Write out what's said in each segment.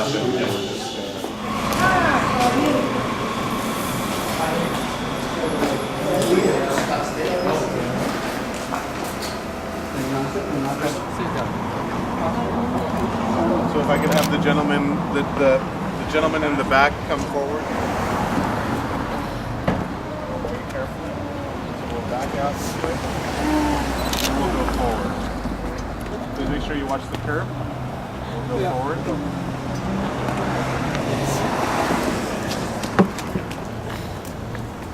Gotcha. Yeah, we're just, so if I could have the gentleman, the gentleman in the back come forward. Very carefully. So we'll back out this way. We'll go forward. Please make sure you watch the curb. We'll go forward.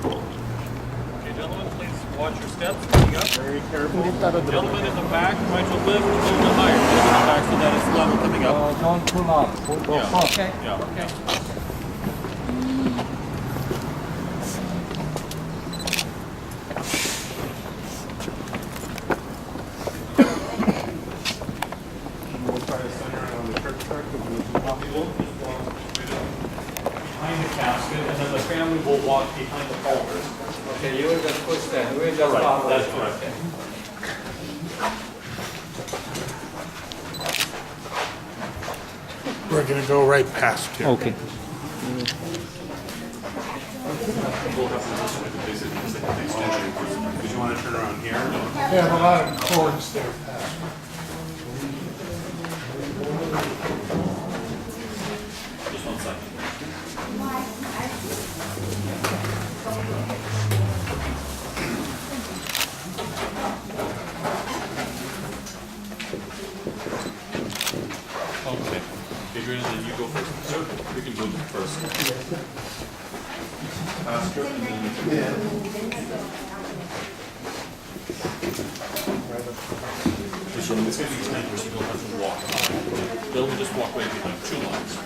Okay, gentlemen, please watch your steps coming up. Very careful. Gentlemen in the back, try to lift a little bit higher. Lift in the back so that it's level coming up. Don't pull up. Go Yeah. front. Okay. Yeah. Okay. We'll try to center it on the church truck as much as possible. Behind the casket, and then the family will walk behind the pulpit. Okay, you will just push that. We will just Right, follow. that's correct. We're going to go right past you. Okay. We'll have to listen to the basic extension. Did you want to turn around here? We have a lot of cords there, Pat. Just 1 second. Okay. Adrian, then you go first. Sir, you can go first. Pastor, and then it's going to be 10 so you'll have to walk behind. Bill will just walk right behind 2 lines.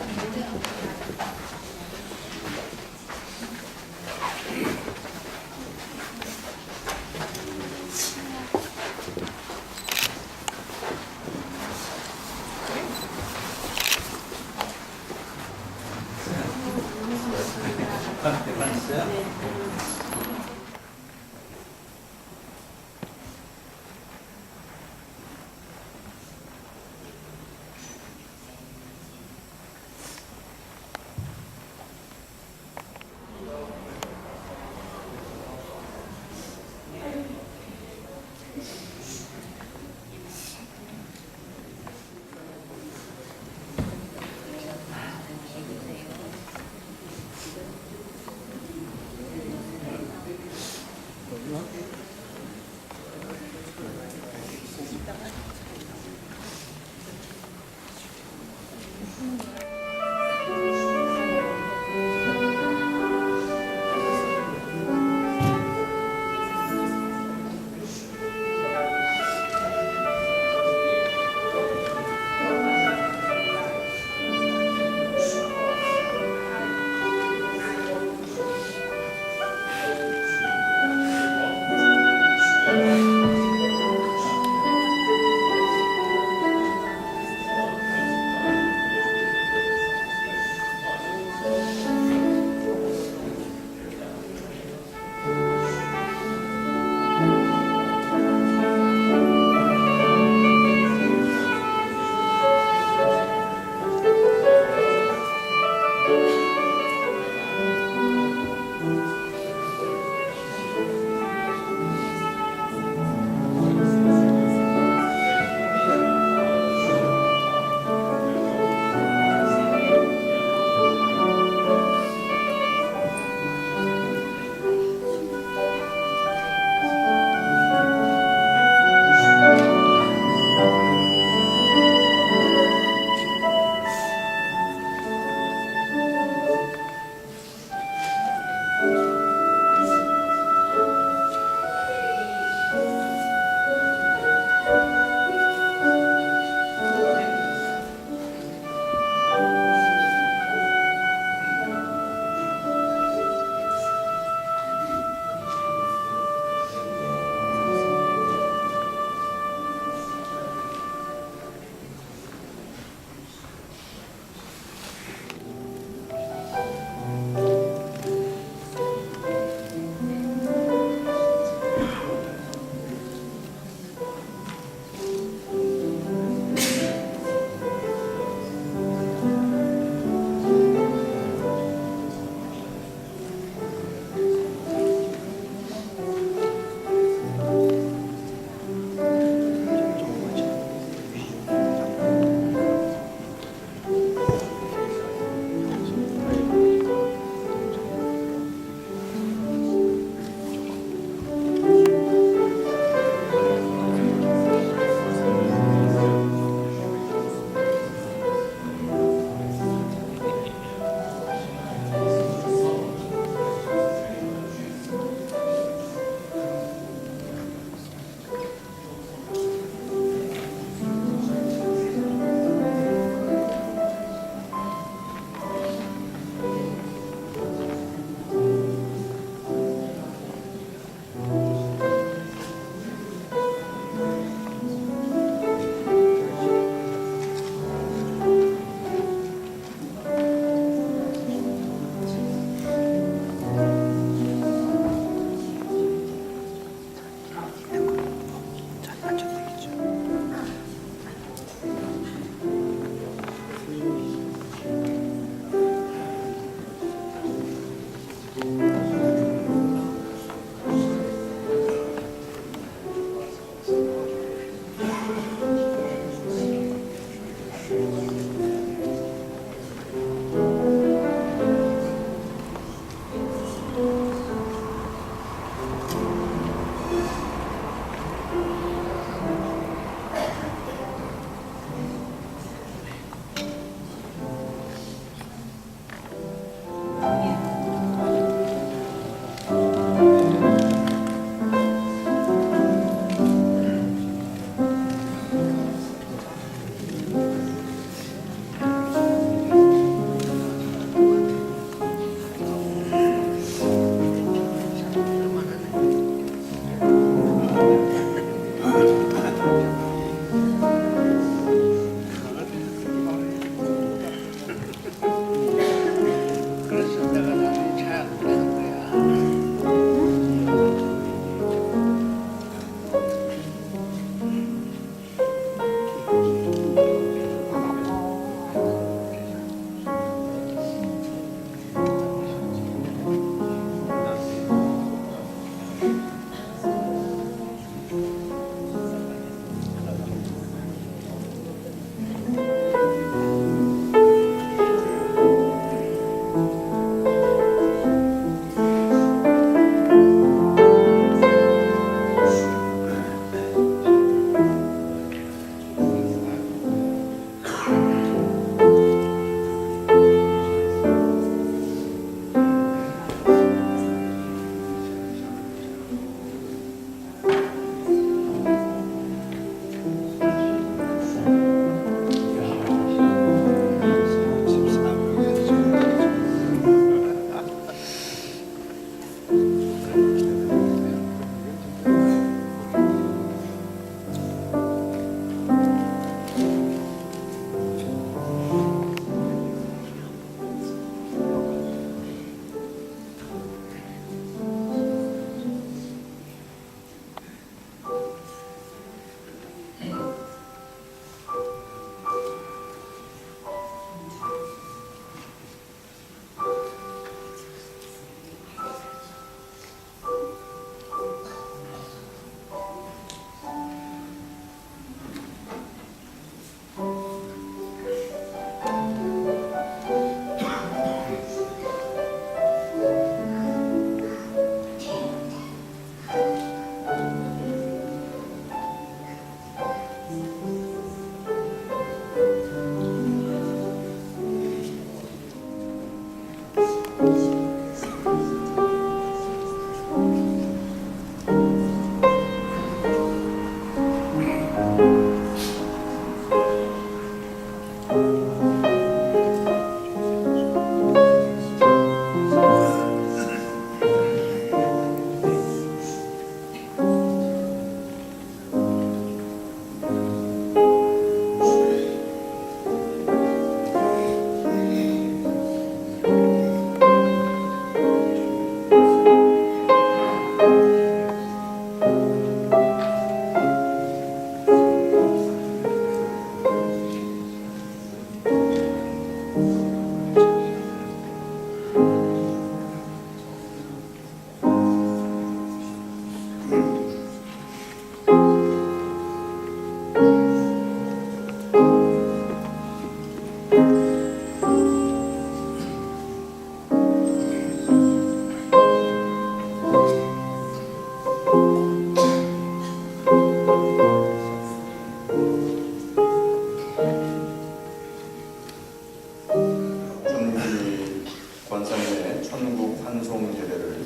권사님의 천국 환송 예배를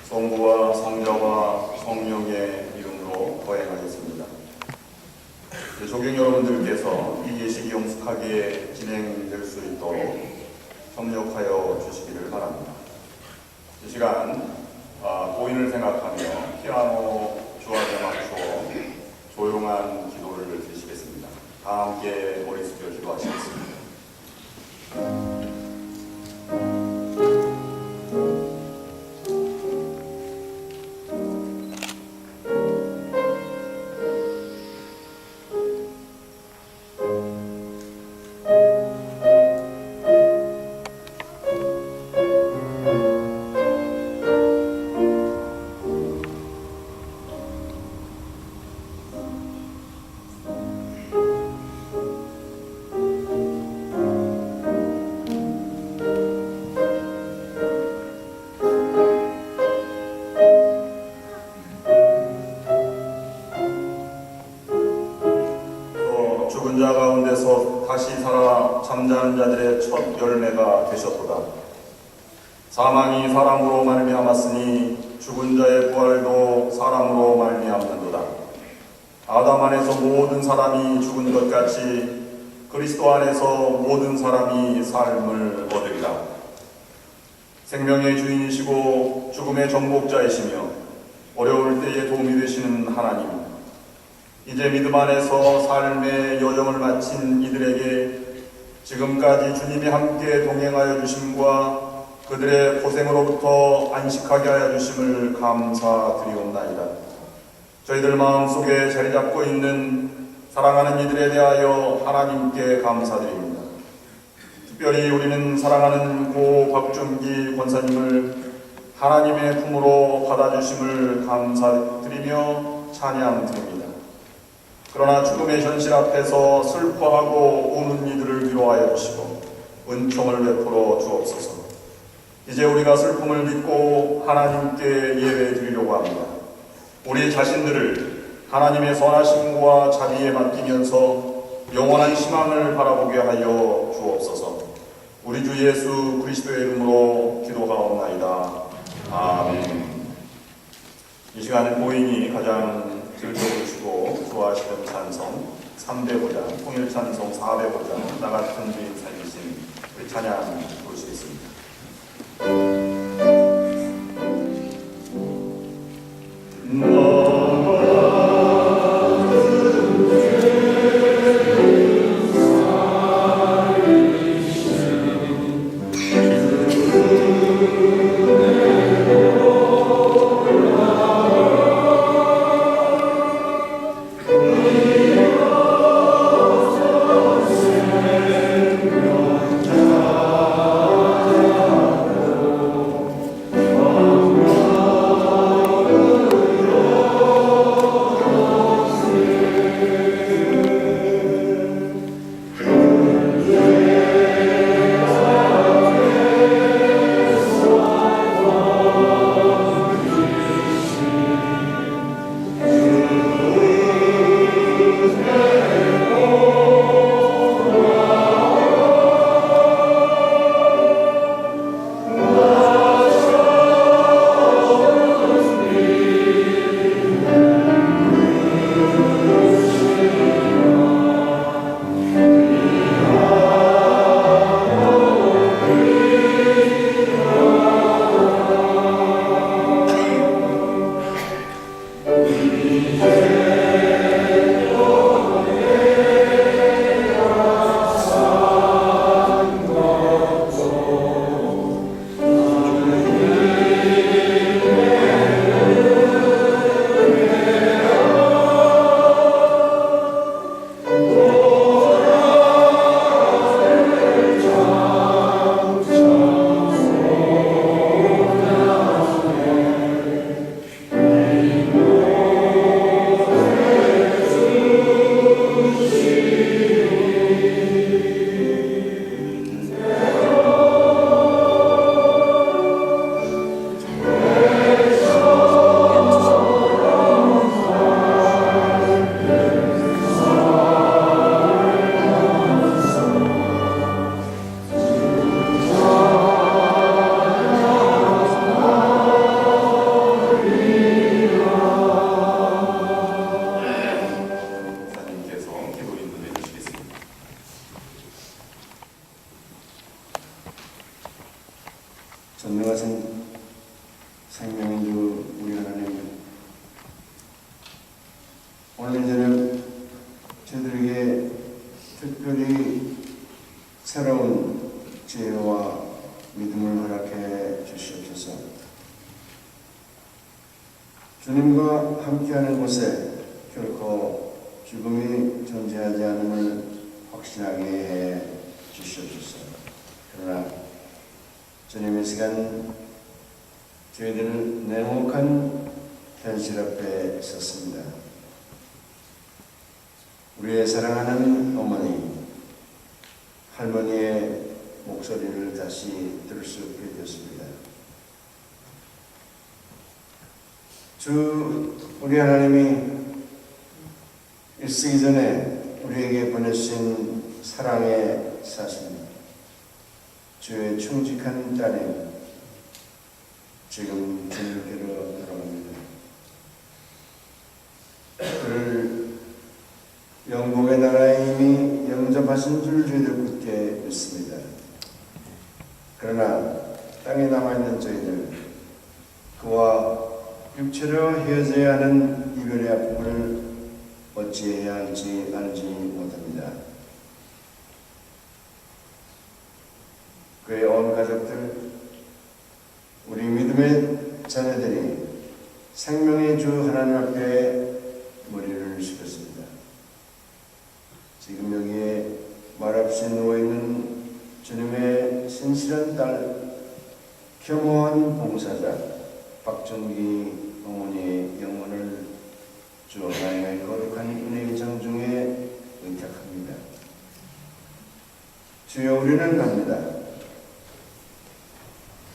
성부와 성자와 성령의 이름으로 거행하겠습니다. 조경 여러분들께서 이 예식이 영숙하게 진행될 수 있도록 협력하여 주시기를 바랍니다. 이 시간 고인을 생각하며 피아노 주안에 맞춰 조용한 기도를 드리시겠습니다. 다 함께 머리 숙여 기도하시겠습니다. 죽은 자 가운데서 다시 살아 잠자는 자들의 첫 열매가 되셨도다. 사망이 사람으로 말미암았으니 죽은 자의 부활도 사람으로 말미암는도다. 아담 안에서 모든 사람이 죽은 것 같이 그리스도 안에서 모든 사람이 삶을 얻으리라. 생명의 주인이시고 죽음의 정복자이시며 어려울 때에 도움이 되시는 하나님, 이제 믿음 안에서 삶의 여정을 마친 이들에게 지금까지 주님이 함께 동행하여 주심과 그들의 고생으로부터 안식하게 하여 주심을 감사드리옵나이다. 저희들 마음속에 자리 잡고 있는 사랑하는 이들에 대하여 하나님께 감사드립니다. 특별히 우리는 사랑하는 고 박준기 권사님을 하나님의 품으로 받아주심을 감사드리며 찬양드립니다. 그러나 죽음의 현실 앞에서 슬퍼하고 우는 이들을 위로하여 주시고 은총을 베풀어 주옵소서. 이제 우리가 슬픔을 믿고 하나님께 예배 드리려고 합니다. 우리 자신들을 하나님의 선하심과 자비에 맡기면서 영원한 희망을 바라보게 하여 주옵소서. 우리 주 예수 그리스도의 이름으로 기도하옵나이다. 아멘. 이 시간에 고인이 가장 즐겨보시고 좋아하시는 찬송 300호장, 통일찬송 400호장, 나 같은 주인 살리신 우리 찬양 부르시겠습니다. 전능하신 생명인 주 우리 하나님, 오늘 저녁 저희들에게 특별히 새로운 지혜와 믿음을 허락해 주시옵소서. 주님과 함께하는 곳에 결코 죽음이 존재하지 않음을 확신하게 해 주시옵소서. 그러나 주님의 시간 저희들은 냉혹한 현실 앞에 섰습니다. 우리의 사랑하는 어머니, 할머니의 목소리를 다시 들을 수 있게 되었습니다. 주 우리 하나님이 일쓰기 전에 우리에게 보내신 사랑의 사신, 주의 충직한 딸이 지금 주님께로 돌아갑니다. 그를 영광의 나라에 이미 영접하신 줄 저희들 굳게 믿습니다. 그러나 땅에 남아있는 저희들, 그와 육체로 헤어져야 하는 이별의 아픔을 어찌해야 할지 알지 못합니다. 그의 온 가족들, 우리 믿음의 자녀들이 생명의 주 하나님 앞에 머리를 숙였습니다. 지금 여기에 말없이 누워있는 주님의 신실한 딸, 겸허한 봉사자 박정기 어머니의 영혼을 주 하나님의 거룩한 은혜의 장중에 의탁합니다. 주여, 우리는 갑니다.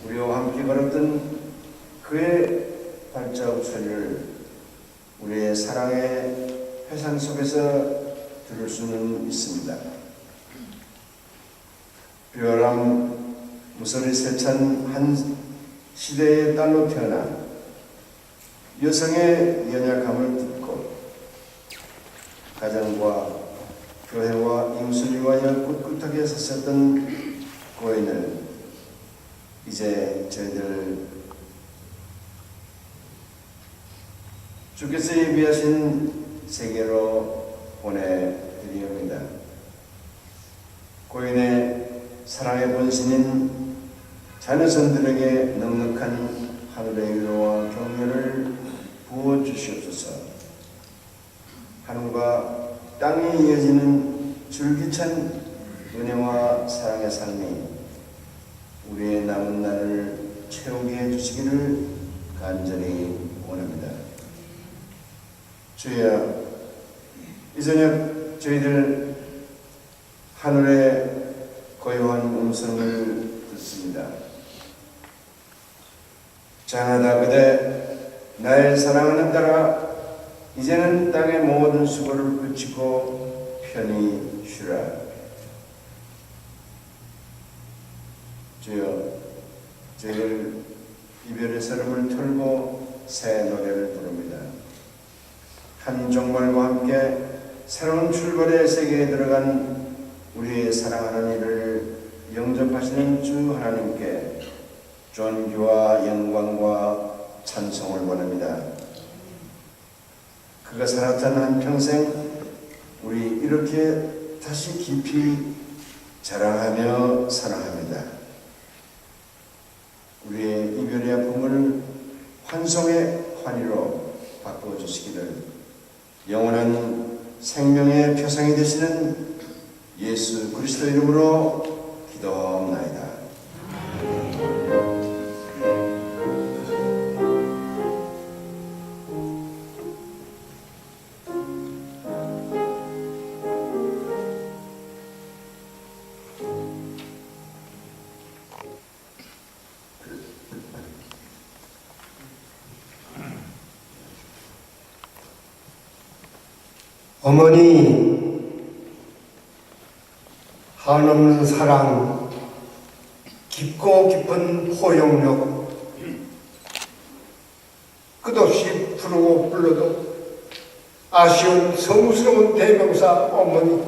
우리와 함께 걸었던 그의 발자국 소리를 우리의 사랑의 회상 속에서 들을 수는 있습니다. 비열함 무서리 세찬 한 시대의 딸로 태어나 여성의 연약함을 딛고 가정과 교회와 임순위 위하여 꿋꿋하게 섰었던 고인을 이제 저희들 주께서 예비하신 세계로 보내드리옵니다. 고인의 사랑의 본신인 자녀선들에게 넉넉한 하늘의 위로와 격려를 부어주시옵소서. 하늘과 땅이 이어지는 줄기찬 은혜와 사랑의 삶이 우리의 남은 날을 채우게 해주시기를 간절히 원합니다. 주여, 이 저녁 저희들 하늘의 고요한 음성을 듣습니다. 장하다 그대 나의 사랑하는 딸아, 이제는 땅의 모든 수고를 그치고 편히 쉬라. 주여, 저희들 이별의 서름을 털고 새 노래를 부릅니다. 한 종말과 함께 새로운 출발의 세계에 들어간 우리의 사랑하는 이를 영접하시는 주 하나님께 존귀와 영광과 찬송을 원합니다. 그가 살았던 한평생 우리 이렇게 다시 깊이 자랑하며 사랑합니다. 우리의 이별의 아픔을 환송의 환희로 바꿔주시기를 영원한 생명의 표상이 되시는 예수 그리스도 이름으로 기도하옵나이다. 어머니, 한없는 사랑, 깊고 깊은 포용력, 끝없이 부르고 불러도 아쉬운 성스러운 대명사 어머니,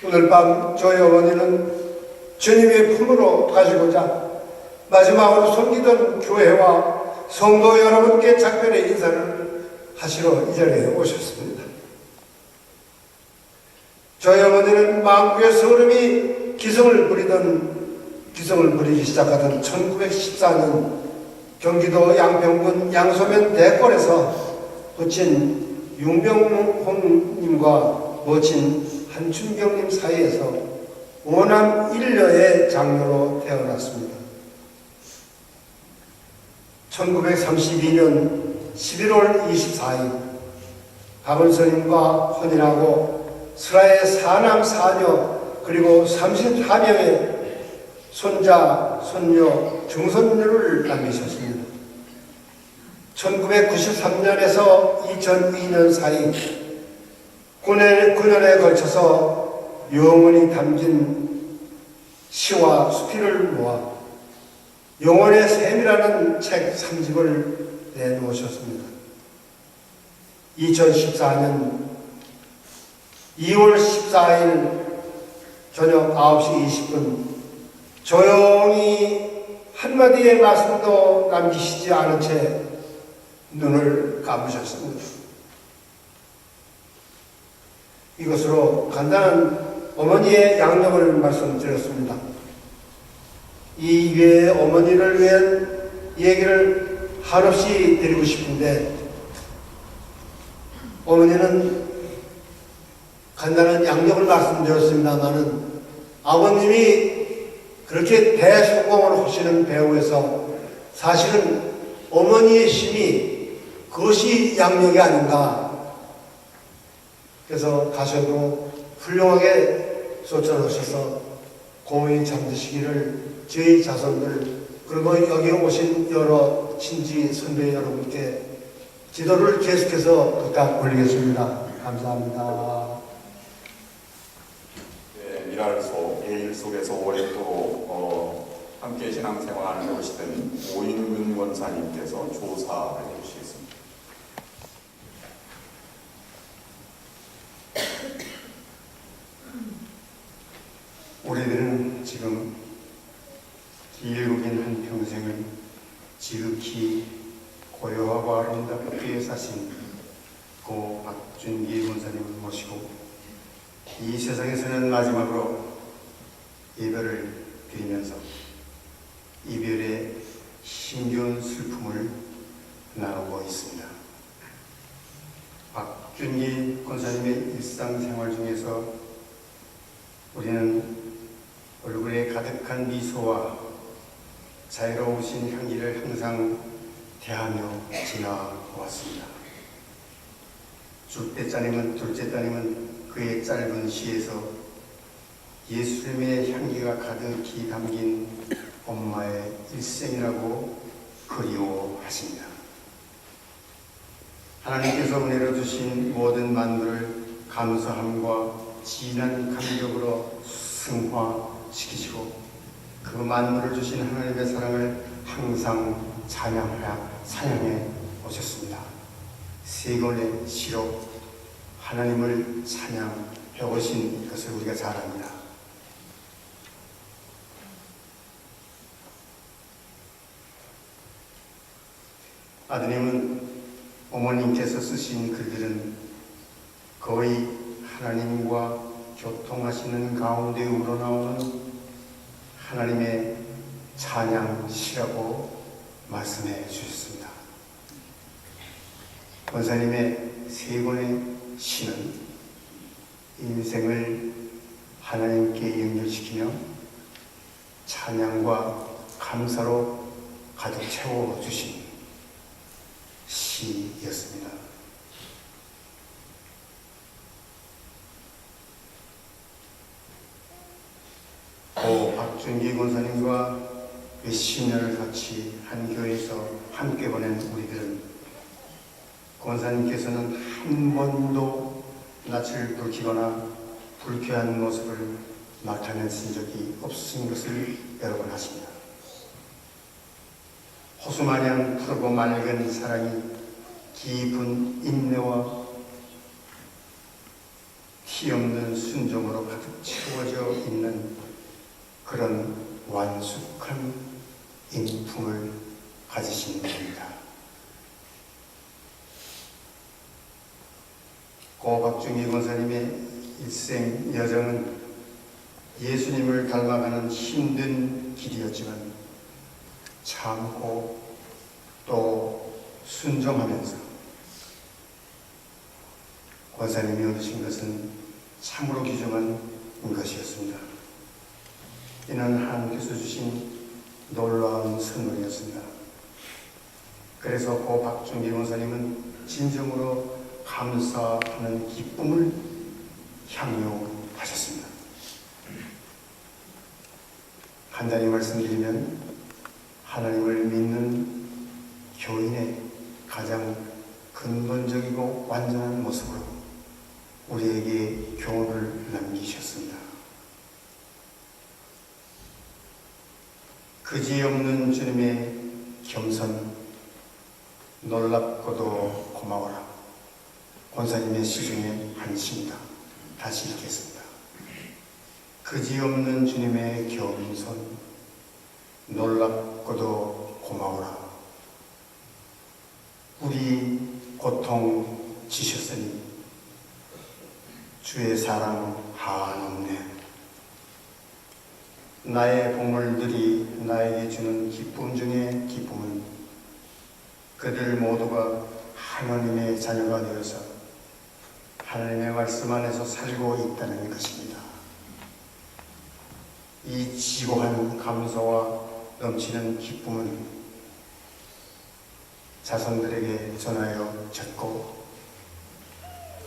오늘 밤 저희 어머니는 주님의 품으로 가지고자 마지막으로 섬기던 교회와 성도 여러분께 작별의 인사를 하시러 이 자리에 오셨습니다. 저희 어머니는 만국의 서름이 기성을 부리기 시작하던 1914년 경기도 양평군 양소면 대골에서 부친 융병홍님과 모친 한춘경님 사이에서 오남 1녀의 장녀로 태어났습니다. 1932년 11월 24일 박은서님과 혼인하고 슬하의 사남 사녀 그리고 34명의 손자, 손녀, 중손녀를 남기셨습니다. 1993년에서 2002년 사이 9년에 걸쳐서 영원히 담긴 시와 수필을 모아 영혼의 샘이라는 책 3집을 내놓으셨습니다. 2014년 2월 14일 저녁 9시 20분 조용히 한마디의 말씀도 남기시지 않은 채 눈을 감으셨습니다. 이것으로 간단한 어머니의 양력을 말씀드렸습니다. 이 외에 어머니를 위한 얘기를 한없이 드리고 싶은데 어머니는 간단한 양력을 말씀드렸습니다마는 아버님이 그렇게 대성공을 하시는 배우에서 사실은 어머니의 힘이 그것이 양력이 아닌가. 그래서 가셔도 훌륭하게 쫓아오셔서 고인이 잠드시기를 저희 자손들 그리고 여기 오신 여러 친지 선배 여러분께 지도를 계속해서 부탁 올리겠습니다. 감사합니다. 네, 미랄소 예일 속에서 오랫도록 함께 신앙생활을 해오시던 오인근 권사님께서 조사해 주시겠습니다. 우리들은 지금 길고긴 한 평생을 지극히 고요하고 아름답게 사신 고 박준기 권사님을 모시고 이 세상에서는 마지막으로 예배를 드리면서 이별의 힘겨운 슬픔을 나누고 있습니다. 박준기 권사님의 일상생활 중에서 우리는 얼굴에 가득한 미소와 자유로우신 향기를 항상 대하며 지나왔습니다. 둘째 따님은 그의 짧은 시에서 예수님의 향기가 가득히 담긴 엄마의 일생이라고 그리워하십니다. 하나님께서 은혜로 주신 모든 만물을 감사함과 진한 감격으로 승화시키시고 그 만물을 주신 하나님의 사랑을 항상 찬양해 오셨습니다. 세 권의 시로 하나님을 찬양해 오신 것을 우리가 잘 압니다. 아드님은 어머님께서 쓰신 글들은 거의 하나님과 교통하시는 가운데 우러나오는 하나님의 찬양시라고 말씀해 주셨습니다. 권사님의 세 권의 시는 인생을 하나님께 연결시키며 찬양과 감사로 가득 채워주신 시였습니다. 고 박준기 권사님과 몇 십 년을 같이 한 교회에서 함께 보낸 우리들은 권사님께서는 한 번도 낯을 붉히거나 불쾌한 모습을 나타내신 적이 없으신 것을 여러분 아십니다. 호수마냥 푸르고 맑은 사랑이 깊은 인내와 티 없는 순종으로 가득 채워져 있는 그런 완숙한 인품을 가지신 분입니다. 고 박중기 권사님의 일생 여정은 예수님을 닮아가는 힘든 길이었지만 참고 또 순종하면서 권사님이 얻으신 것은 참으로 귀중한 것이었습니다. 이는 하나님께서 주신 놀라운 선물이었습니다. 그래서 고 박중기 권사님은 진정으로 감사하는 기쁨을 향유하셨습니다. 간단히 말씀드리면 하나님을 믿는 교인의 가장 근본적이고 완전한 모습으로 우리에게 교훈을 남기셨습니다. 그지없는 주님의 겸손, 놀랍고도 고마워라. 권사님의 시중에 한 시입니다. 다시 읽겠습니다. 그지없는 주님의 겸손, 놀랍고도 고마워라. 우리 고통 지셨으니 주의 사랑 한없네. 나의 보물들이 나에게 주는 기쁨 중에 기쁨은 그들 모두가 하나님의 자녀가 되어서 하나님의 말씀 안에서 살고 있다는 것입니다. 이 지고한 감사와 넘치는 기쁨은 자손들에게 전하여 졌고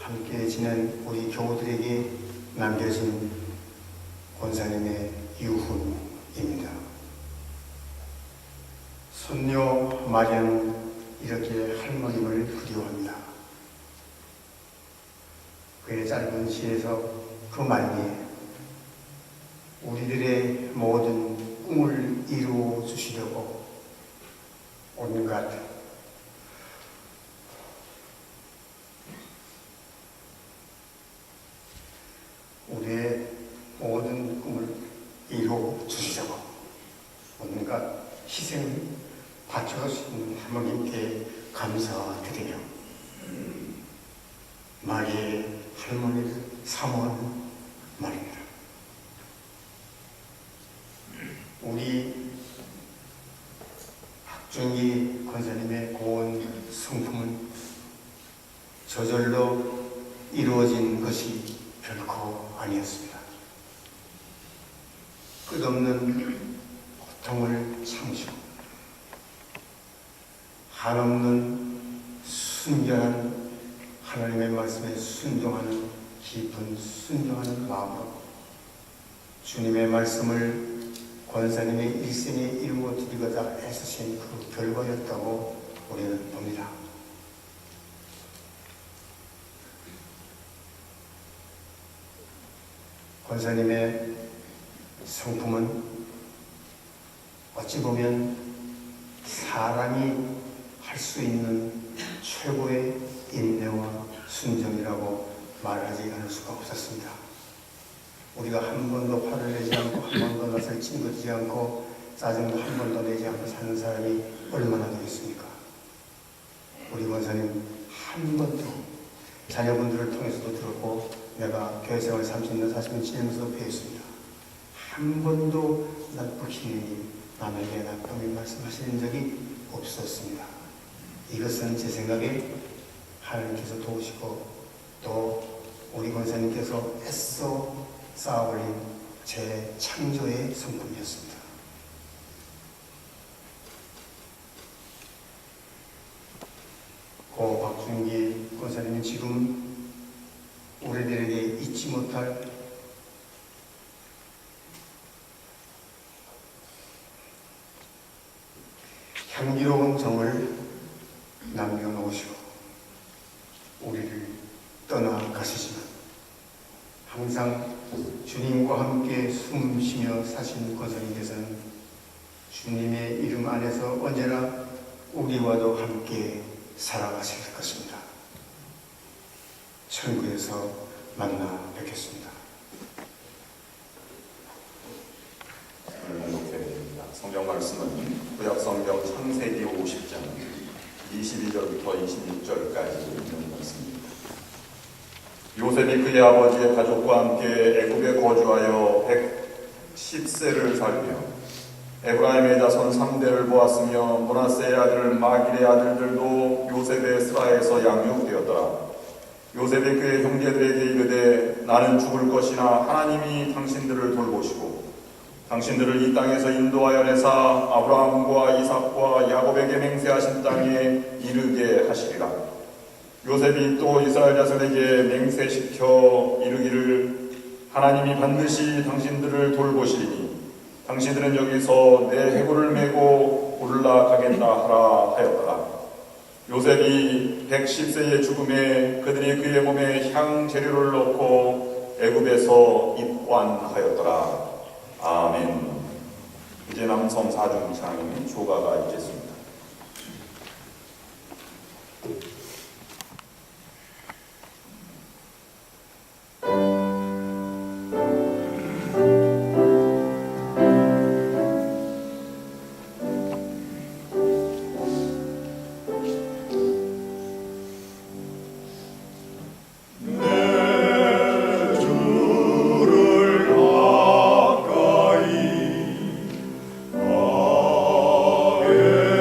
함께 지낸 우리 교우들에게 남겨진 권사님의 유훈입니다. 손녀 마리아는 이렇게 할머님을 그리워합니다. 그의 짧은 시에서 그 말미에 우리들의 모든 꿈을 이루어 주시려고 온갖 우리의 모든 꿈을 이루어 주시려고 온갖 희생을 바쳐주시는 할머님께 감사드리며 마리의 할머니를 사모하는 말입니다. 우리 박중기 권사님의 고운 성품은 저절로 이루어진 것이 결코 아니었습니다. 끝없는 고통을 참으시고 한없는 순결한 하나님의 말씀에 순종하는 깊은 순종하는 마음으로 주님의 말씀을 권사님의 일생에 이루어 드리고자 애쓰신 그 결과였다고 우리는 봅니다. 권사님의 성품은 어찌 보면 사람이 할 수 있는 최고의 인내와 순정이라고 말하지 않을 수가 없었습니다. 우리가 한 번도 화를 내지 않고 한 번도 낯을 찡그리지 않고 짜증도 한 번도 내지 않고 사는 사람이 얼마나 되겠습니까? 우리 권사님 한 번도 자녀분들을 통해서도 들었고 내가 교회생활 30년 40년 지내면서 배웠습니다. 한 번도 나쁘시니 남에게 나쁘게 말씀하시는 적이 없었습니다. 이것은 제 생각에 하나님께서 도우시고 또 우리 권사님께서 애써 쌓아올린 제 창조의 성품이었습니다. 고 박중기 권사님은 지금 우리들에게 잊지 못할 향기로운 정을 남겨놓으시고 우리를 떠나가시지만 항상 주님과 함께 숨쉬며 사신 권사님께서는 주님의 이름 안에서 언제나 우리와도 함께 살아가실 것입니다. 천국에서 만나 뵙겠습니다. 목사님입니다. 성경 말씀은 구약 성경 창세기 50장 22절부터 26절까지 있는 말씀입니다. 요셉이 그의 아버지의 가족과 함께 애굽에 거주하여 110세를 살며 에브라임의 자손 3대를 보았으며 므낫세의 아들 마길의 아들들도 요셉의 스라에서 양육되었더라. 요셉이 그의 형제들에게 이르되 나는 죽을 것이나 하나님이 당신들을 돌보시고 당신들을 이 땅에서 인도하여 내사 아브라함과 이삭과 야곱에게 맹세하신 땅에 이르게 하시리라. 요셉이 또 이스라엘 자손에게 맹세시켜 이르기를 하나님이 반드시 당신들을 돌보시리니 당신들은 여기서 내 해골을 메고 올라가겠다 하라 하였더라. 요셉이 110세의 죽음에 그들이 그의 몸에 향재료를 넣고 애굽에서 입관하였더라. 아멘. 이제 남성 4중창인 조가가 있겠습니다. 주를 가까이 가게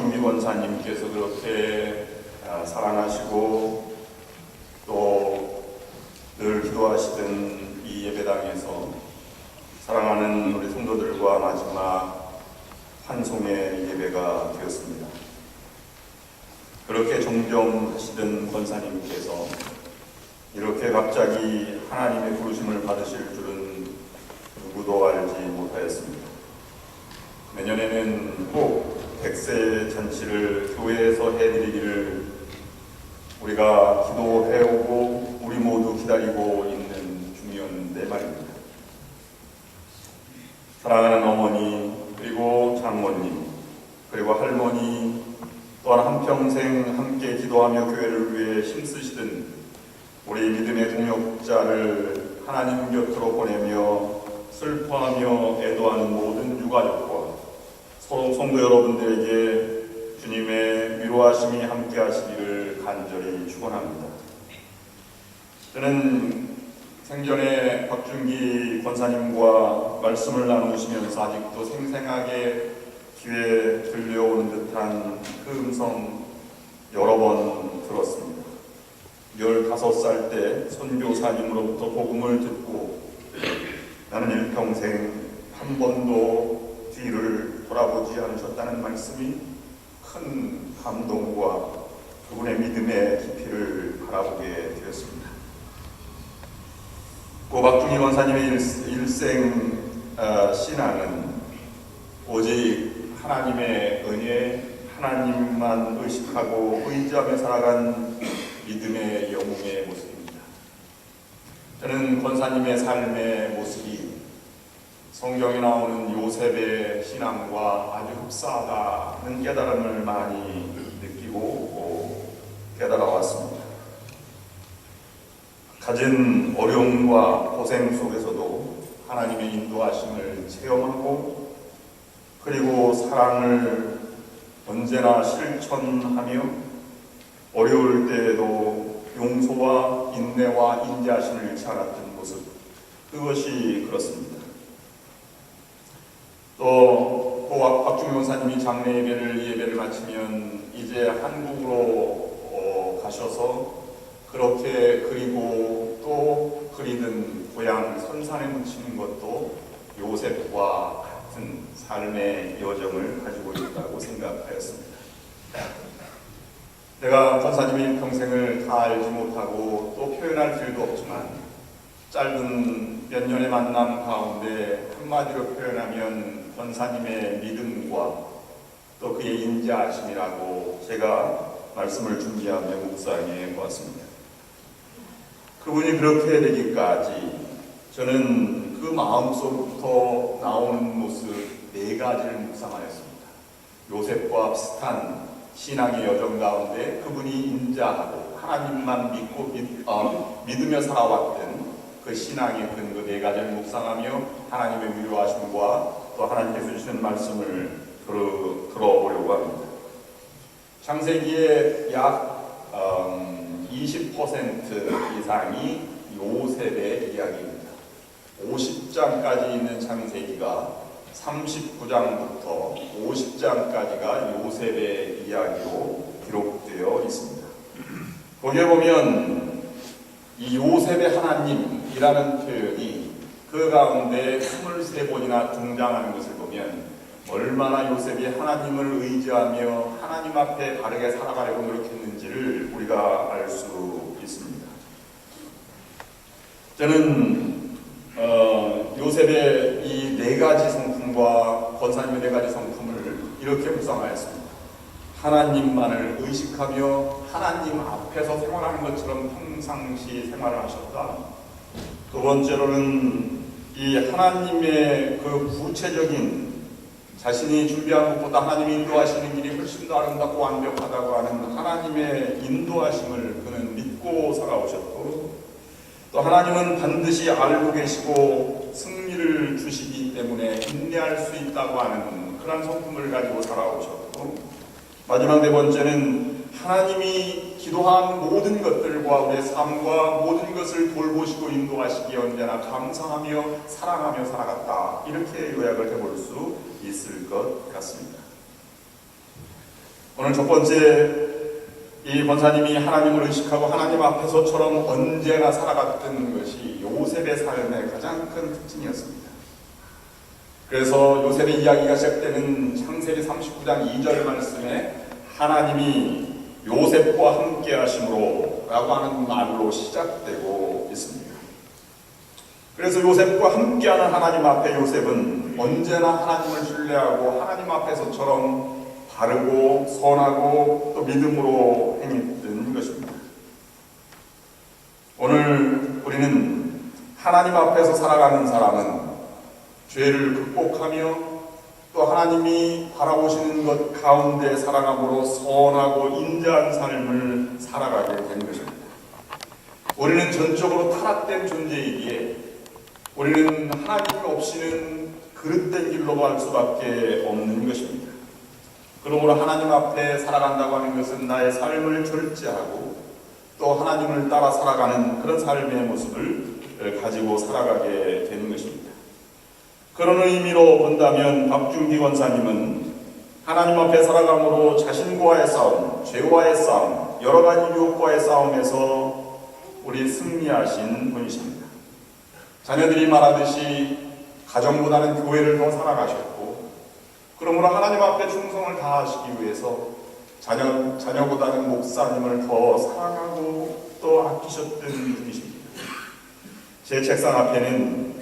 박준기 권사님께서 그렇게 사랑하시고 또 늘 기도하시던 이 예배당에서 사랑하는 우리 성도들과 마지막 환송의 예배가 되었습니다. 그렇게 존경하시던 권사님께서 이렇게 갑자기 하나님의 부르심을 받으실 줄은 누구도 알지 못하였습니다. 내년에는 꼭 100세 잔치를 교회에서 해드리기를 우리가 기도해오고 우리 모두 기다리고 있는 중이었는데 말입니다. 사랑하는 어머니, 그리고 장모님, 그리고 할머니, 또한 한평생 함께 기도하며 교회를 위해 힘쓰시던 우리 믿음의 동역자를 하나님 곁으로 보내며 슬퍼하며 애도하는 모든 유가족과 서로 성도 여러분들에게 주님의 위로하심이 함께 하시기를 간절히 축원합니다. 저는 생전에 박준기 권사님과 말씀을 나누시면서 아직도 생생하게 귀에 들려오는 듯한 그 음성 여러 번 들었습니다. 15살 때 선교사님으로부터 복음을 듣고 나는 일평생 한 번도 뒤를 돌아보지 않으셨다는 말씀이 큰 감동과 그분의 믿음의 깊이를 바라보게 되었습니다. 고 박준기 권사님의 일생 신앙은 오직 하나님의 은혜, 하나님만 의식하고 의지하며 살아간 믿음의 영웅의 모습입니다. 저는 권사님의 삶의 모습이 성경에 나오는 요셉의 신앙과 아주 흡사하다는 깨달음을 많이 느끼고 깨달아왔습니다. 가진 어려움과 고생 속에서도 하나님의 인도하심을 체험하고 그리고 사랑을 언제나 실천하며 어려울 때에도 용서와 인내와 인자하심을 잃지 않았던 모습, 그것이 그렇습니다. 또 박준기 권사님이 장례 예배를 마치면 이제 한국으로 가셔서 그렇게 그리고 또 그리는 고향 선산에 묻히는 것도 요셉과 같은 삶의 여정을 가지고 있다고 생각하였습니다. 내가 권사님의 평생을 다 알지 못하고 또 표현할 길도 없지만 짧은 몇 년의 만남 가운데 한마디로 표현하면 권사님의 믿음과 또 그의 인자하심이라고 제가 말씀을 준비하며 묵상해 보았습니다. 그분이 그렇게 되기까지 저는 그 마음속부터 나오는 모습 4가지를 묵상하였습니다. 요셉과 비슷한 신앙의 여정 가운데 그분이 인자하고 하나님만 믿고 믿으며 살아왔던 그 신앙의 그 4가지를 묵상하며 하나님의 위로하심과 또 하나님께서 주시는 말씀을 들어보려고 합니다. 창세기의 약 20% 이상이 요셉의 이야기입니다. 50장까지 있는 창세기가 39장부터 50장까지가 요셉의 이야기로 기록되어 있습니다. 거기에 보면 이 요셉의 하나님이라는 표현이 그 가운데 23번이나 등장하는 것을 보면 얼마나 요셉이 하나님을 의지하며 하나님 앞에 바르게 살아가려고 노력했는지를 우리가 알 수 있습니다. 저는 요셉의 이 4가지 성품과 권사님의 4가지 성품을 이렇게 묵상하였습니다. 하나님만을 의식하며 하나님 앞에서 생활하는 것처럼 평상시 생활을 하셨다. 두 번째로는 이 하나님의 그 구체적인 자신이 준비한 것보다 하나님이 인도하시는 길이 훨씬 더 아름답고 완벽하다고 하는 하나님의 인도하심을 그는 믿고 살아오셨고, 또 하나님은 반드시 알고 계시고 승리를 주시기 때문에 인내할 수 있다고 하는 그런 성품을 가지고 살아오셨고, 마지막 4번째는 하나님이 기도한 모든 것들과 우리의 삶과 모든 것을 돌보시고 인도하시기에 언제나 감사하며 사랑하며 살아갔다. 이렇게 요약을 해볼 수 있을 것 같습니다. 오늘 첫 번째, 이 권사님이 하나님을 의식하고 하나님 앞에서처럼 언제나 살아갔던 것이 요셉의 삶의 가장 큰 특징이었습니다. 그래서 요셉의 이야기가 시작되는 창세기 39장 2절 말씀에 하나님이 요셉과 함께 하심으로 라고 하는 말로 시작되고 있습니다. 그래서 요셉과 함께하는 하나님 앞에 요셉은 언제나 하나님을 신뢰하고 하나님 앞에서처럼 바르고 선하고 또 믿음으로 행했던 것입니다. 오늘 우리는 하나님 앞에서 살아가는 사람은 죄를 극복하며 또 하나님이 바라보시는 것 가운데 살아감으로 선하고 인자한 삶을 살아가게 되는 것입니다. 우리는 전적으로 타락된 존재이기에 우리는 하나님 없이는 그릇된 길로 갈 수밖에 없는 것입니다. 그러므로 하나님 앞에 살아간다고 하는 것은 나의 삶을 절제하고 또 하나님을 따라 살아가는 그런 삶의 모습을 가지고 살아가게 되는 것입니다. 그런 의미로 본다면 박준기 권사님은 하나님 앞에 살아감으로 자신과의 싸움, 죄와의 싸움, 여러 가지 유혹과의 싸움에서 우리 승리하신 분이십니다. 자녀들이 말하듯이 가정보다는 교회를 더 살아가셨고, 그러므로 하나님 앞에 충성을 다하시기 위해서 자녀보다는 목사님을 더 사랑하고 또 아끼셨던 분이십니다. 제 책상 앞에는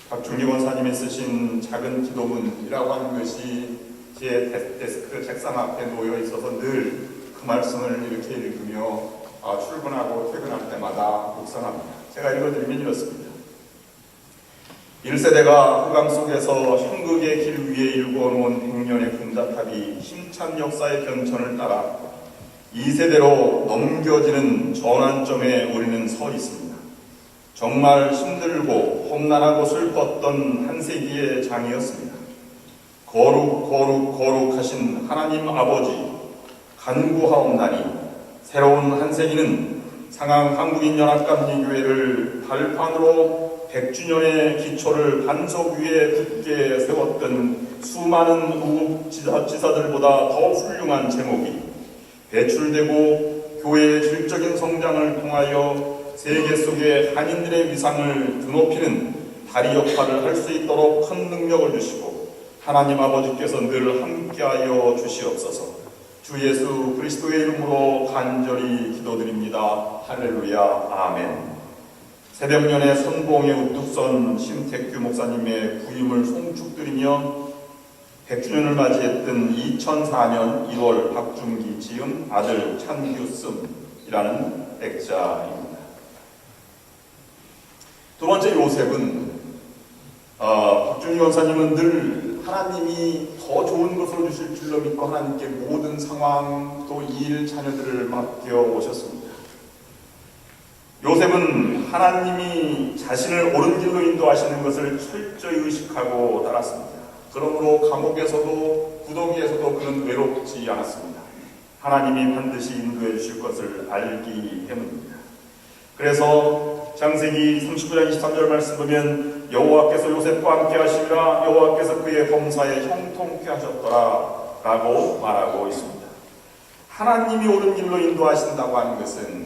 박준기 권사님이 쓰신 작은 기도문이라고 하는 것이 제 데스크 책상 앞에 놓여 있어서 늘 그 말씀을 이렇게 읽으며 출근하고 퇴근할 때마다 묵상합니다. 제가 읽어드리면 이렇습니다. 1세대가 흑암 속에서 형극의 길 위에 일궈놓은 백년의 군자탑이 힘찬 역사의 변천을 따라 2세대로 넘겨지는 전환점에 우리는 서 있습니다. 정말 힘들고 험난하고 슬펐던 한 세기의 장이었습니다. 거룩하신 하나님 아버지 간구하옵나니 새로운 한 세기는 상암 한국인연합감리교회를 발판으로 100주년의 기초를 반석 위에 굳게 세웠던 수많은 우국 지사들보다 더 훌륭한 제목이 배출되고 교회의 질적인 성장을 통하여 세계 속의 한인들의 위상을 드높이는 다리 역할을 할 수 있도록 큰 능력을 주시고 하나님 아버지께서 늘 함께하여 주시옵소서. 주 예수 그리스도의 이름으로 간절히 기도드립니다. 할렐루야. 아멘. 새벽년의 선봉에 우뚝 선 심택규 목사님의 부임을 송축드리며 100주년을 맞이했던 2004년 1월 박준기 지음 아들 찬규씀이라는 액자입니다. 두 번째 요셉은 박준기 권사님은 늘 하나님이 더 좋은 것을 주실 줄로 믿고 하나님께 모든 상황 또 일 자녀들을 맡겨 오셨습니다. 요셉은 하나님이 자신을 옳은 길로 인도하시는 것을 철저히 의식하고 따랐습니다. 그러므로 감옥에서도 구덩이에서도 그는 외롭지 않았습니다. 하나님이 반드시 인도해 주실 것을 알기 때문입니다. 그래서 창세기 39장 23절 말씀 보면 여호와께서 요셉과 함께 하시니라 여호와께서 그의 범사에 형통케 하셨더라 라고 말하고 있습니다. 하나님이 옳은 길로 인도하신다고 하는 것은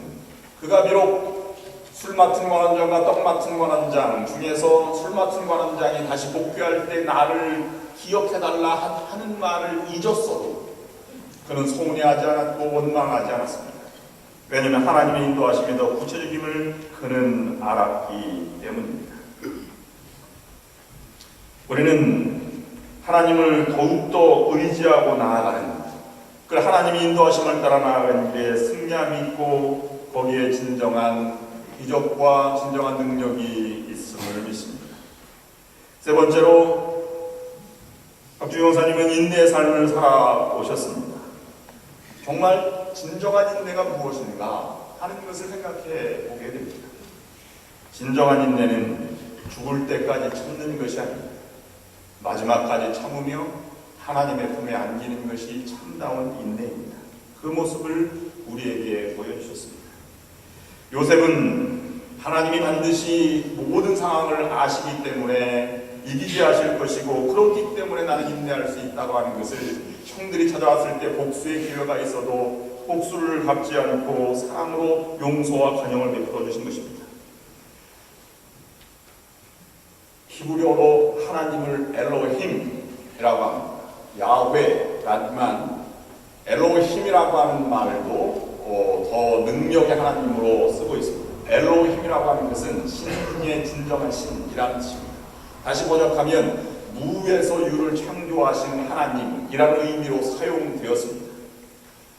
그가 비록 술 맡은 관원장과 떡 맡은 관원장 중에서 술 맡은 관원장이 다시 복귀할 때 나를 기억해달라 하는 말을 잊었어도 그는 서운해하지 않았고 원망하지 않았습니다. 왜냐하면 하나님의 인도하심이 더 구체적임을 그는 알았기 때문입니다. 우리는 하나님을 더욱더 의지하고 나아가는 그 하나님의 인도하심을 따라 나아가는 길에 승리함이 있고 거기에 진정한 기적과 진정한 능력이 있음을 믿습니다. 세 번째로 박준기 권사님은 인내의 삶을 살아오셨습니다. 정말 진정한 인내가 무엇인가 하는 것을 생각해 보게 됩니다. 진정한 인내는 죽을 때까지 참는 것이 아닙니다. 마지막까지 참으며 하나님의 품에 안기는 것이 참다운 인내입니다. 그 모습을 우리에게 보여주셨습니다. 요셉은 하나님이 반드시 모든 상황을 아시기 때문에 이기게 하실 것이고 그렇기 때문에 나는 인내할 수 있다고 하는 것을 형들이 찾아왔을 때 복수의 기회가 있어도 복수를 갚지 않고 사랑으로 용서와 관용을 베풀어 주신 것입니다. 히브리어로 하나님을 엘로힘이라고 합니다. 야훼라지만 엘로힘이라고 하는 말도 더 능력의 하나님으로 쓰고 있습니다. 엘로힘이라고 하는 것은 신의 진정한 신이라는 뜻입니다. 다시 번역하면 무에서 유를 창조하신 하나님이라는 의미로 사용되었습니다.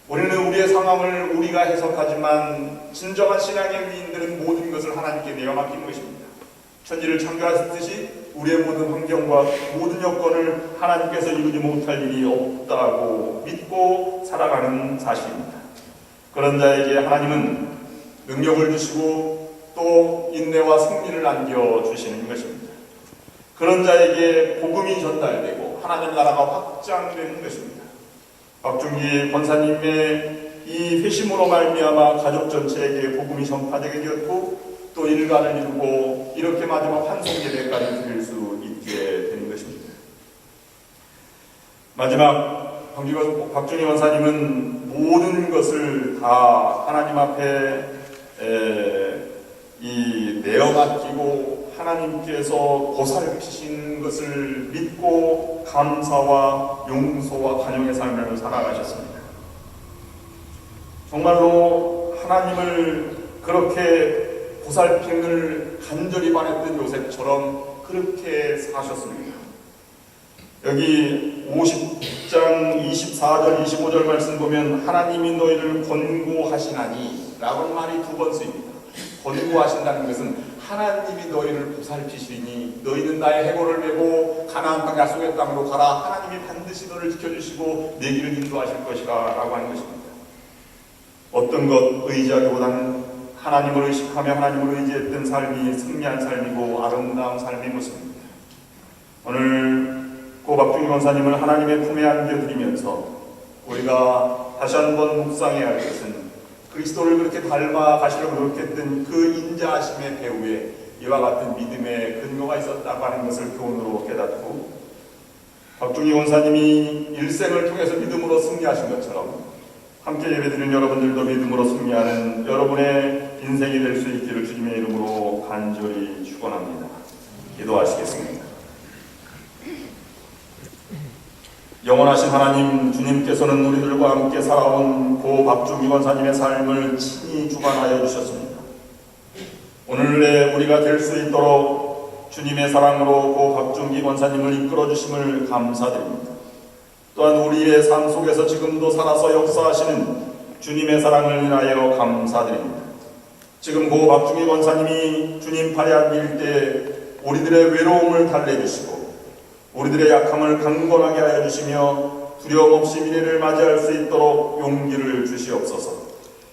우리는 우리의 상황을 우리가 해석하지만 진정한 신앙의 위인들은 모든 것을 하나님께 내어 맡긴 것입니다. 천지를 창조하셨듯이 우리의 모든 환경과 모든 여건을 하나님께서 이루지 못할 일이 없다고 믿고 살아가는 사실입니다. 그런 자에게 하나님은 능력을 주시고 또 인내와 승리를 안겨주시는 것입니다. 그런 자에게 복음이 전달되고 하나님 나라가 확장되는 것입니다. 박중기 권사님의 이 회심으로 말미암아 가족 전체에게 복음이 전파되게 되었고 또 일가를 이루고 이렇게 마지막 환송 예배까지 드릴 수 있게 되는 것입니다. 마지막 박중기 권사님은 모든 것을 다 하나님 앞에 내어 맡기고 하나님께서 보살피신 것을 믿고 감사와 용서와 관용의 삶을 살아가셨습니다. 정말로 하나님을 그렇게 보살핌을 간절히 바랬던 요셉처럼 그렇게 사셨습니다. 여기 50장 24절 25절 말씀 보면 하나님이 너희를 권고하시나니 라는 말이 두 번 쓰입니다. 권고하신다는 것은 하나님이 너희를 보살피시니 너희는 나의 해골을 메고 가나안 땅 약속의 땅으로 가라. 하나님이 반드시 너를 지켜주시고 내 길을 인도하실 것이라 라고 하는 것입니다. 어떤 것 의지하기보다는 하나님을 의식하며 하나님을 의지했던 삶이 승리한 삶이고 아름다운 삶의 모습입니다. 오늘 고 박중기 권사님을 하나님의 품에 안겨드리면서 우리가 다시 한번 묵상해야 할 것은 그리스도를 그렇게 닮아 가시려고 노력했던 그 인자하심의 배후에 이와 같은 믿음의 근거가 있었다고 하는 것을 교훈으로 깨닫고 박중기 권사님이 일생을 통해서 믿음으로 승리하신 것처럼 함께 예배드리는 여러분들도 믿음으로 승리하는 여러분의 인생이 될 수 있기를 주님의 이름으로 간절히 축원합니다. 기도하시겠습니다. 영원하신 하나님, 주님께서는 우리들과 함께 살아온 고 박중기 권사님의 삶을 친히 주관하여 주셨습니다. 오늘의 우리가 될 수 있도록 주님의 사랑으로 고 박중기 권사님을 이끌어 주심을 감사드립니다. 또한 우리의 삶 속에서 지금도 살아서 역사하시는 주님의 사랑을 인하여 감사드립니다. 지금 고 박중기 권사님이 주님 팔에 안길 때 우리들의 외로움을 달래주시고 우리들의 약함을 강건하게 하여 주시며 두려움 없이 미래를 맞이할 수 있도록 용기를 주시옵소서.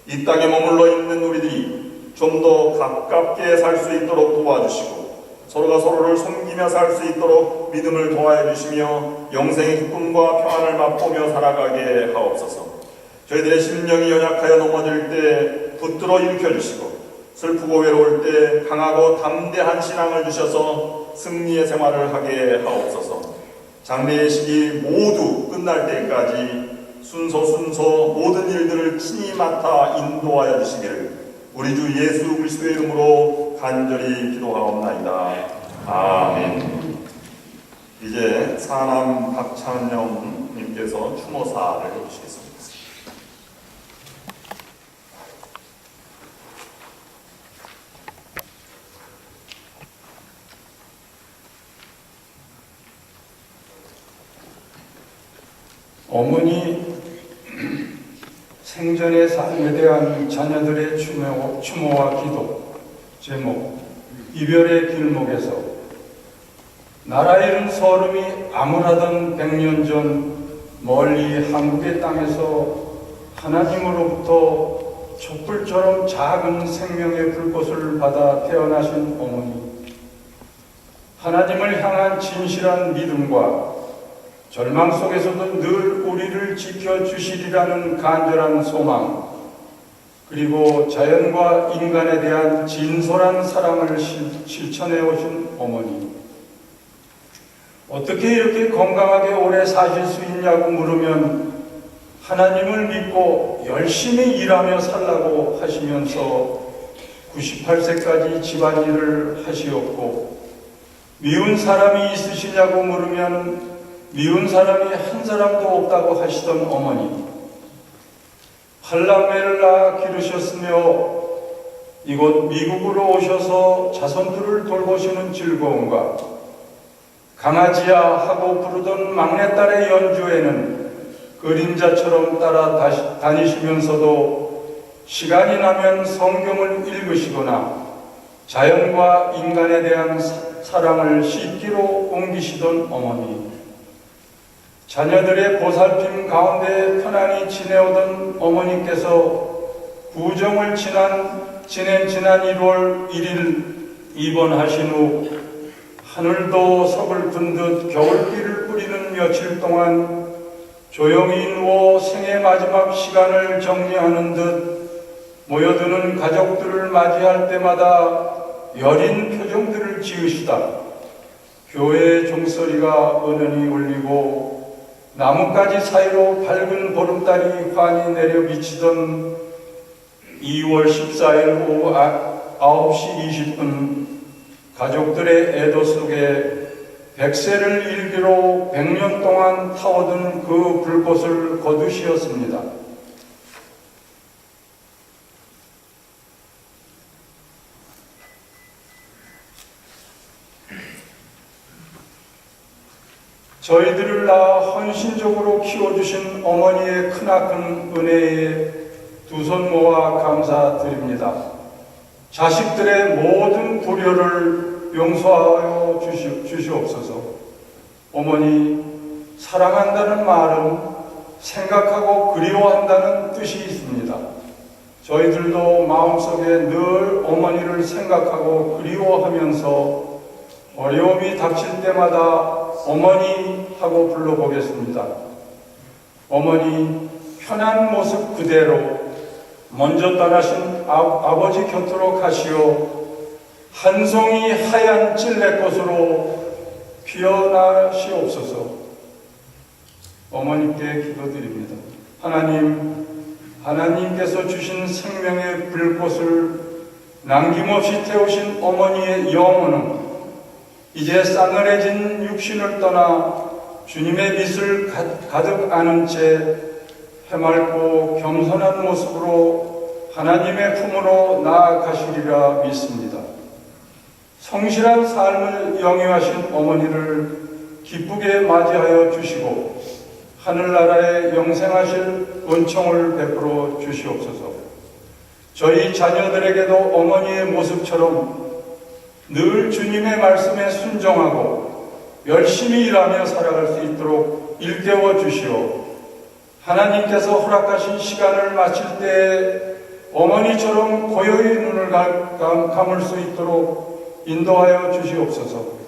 이 땅에 머물러 있는 우리들이 좀 더 가깝게 살 수 있도록 도와주시고 서로가 서로를 섬기며 살 수 있도록 믿음을 도와해 주시며 영생의 기쁨과 평안을 맛보며 살아가게 하옵소서. 저희들의 심령이 연약하여 넘어질 때 붙들어 일으켜 주시고 슬프고 외로울 때 강하고 담대한 신앙을 주셔서 승리의 생활을 하게 하옵소서. 장래의 시기 모두 끝날 때까지 순서 모든 일들을 친히 맡아 인도하여 주시기를 우리 주 예수 그리스도의 이름으로 간절히 기도하옵나이다. 아멘. 이제 사남 박찬영님께서 추모사를 해주시겠습니다. 어머니 생전의 삶에 대한 자녀들의 추모와 기도. 제목 이별의 길목에서 나라 잃은 서름이 암울하던 100년 전 멀리 한국의 땅에서 하나님으로부터 촛불처럼 작은 생명의 불꽃을 받아 태어나신 어머니. 하나님을 향한 진실한 믿음과 절망 속에서도 늘 우리를 지켜주시리라는 간절한 소망, 그리고 자연과 인간에 대한 진솔한 사랑을 실천해 오신 어머니. 어떻게 이렇게 건강하게 오래 사실 수 있냐고 물으면 하나님을 믿고 열심히 일하며 살라고 하시면서 98세까지 집안일을 하시었고, 미운 사람이 있으시냐고 물으면 미운 사람이 한 사람도 없다고 하시던 어머니, 팔남매를 낳아 기르셨으며 이곳 미국으로 오셔서 자손들을 돌보시는 즐거움과 강아지야 하고 부르던 막내딸의 연주에는 그림자처럼 따라 다니시면서도 시간이 나면 성경을 읽으시거나 자연과 인간에 대한 사랑을 씻기로 옮기시던 어머니, 자녀들의 보살핌 가운데 편안히 지내오던 어머니께서 구정을 지낸 1월 1일 입원하신 후 하늘도 서글픈 듯 겨울비를 뿌리는 며칠 동안 조용히 누워 생의 마지막 시간을 정리하는 듯 모여드는 가족들을 맞이할 때마다 여린 표정들을 지으시다 교회의 종소리가 은은히 울리고 나뭇가지 사이로 밝은 보름달이 환히 내려 비치던 2월 14일 오후 9시 20분 가족들의 애도 속에 100세를 일기로 100년 동안 타오던 그 불꽃을 거두시었습니다. 저희들을 낳아 헌신적으로 키워주신 어머니의 크나큰 은혜에 두 손 모아 감사드립니다. 자식들의 모든 불효를 용서하여 주시옵소서. 어머니, 사랑한다는 말은 생각하고 그리워한다는 뜻이 있습니다. 저희들도 마음속에 늘 어머니를 생각하고 그리워하면서 어려움이 닥칠 때마다 어머니 하고 불러보겠습니다. 어머니, 편한 모습 그대로 먼저 떠나신 아버지 곁으로 가시어 한 송이 하얀 찔레꽃으로 피어나시옵소서. 어머니께 기도드립니다. 하나님께서 주신 생명의 불꽃을 남김없이 태우신 어머니의 영혼은 이제 싸늘해진 육신을 떠나 주님의 빛을 가득 안은 채 해맑고 겸손한 모습으로 하나님의 품으로 나아가시리라 믿습니다. 성실한 삶을 영위하신 어머니를 기쁘게 맞이하여 주시고 하늘나라에 영생하실 은총을 베풀어 주시옵소서. 저희 자녀들에게도 어머니의 모습처럼 늘 주님의 말씀에 순종하고 열심히 일하며 살아갈 수 있도록 일깨워 주시오. 하나님께서 허락하신 시간을 마칠 때 어머니처럼 고요히 눈을 감을 수 있도록 인도하여 주시옵소서.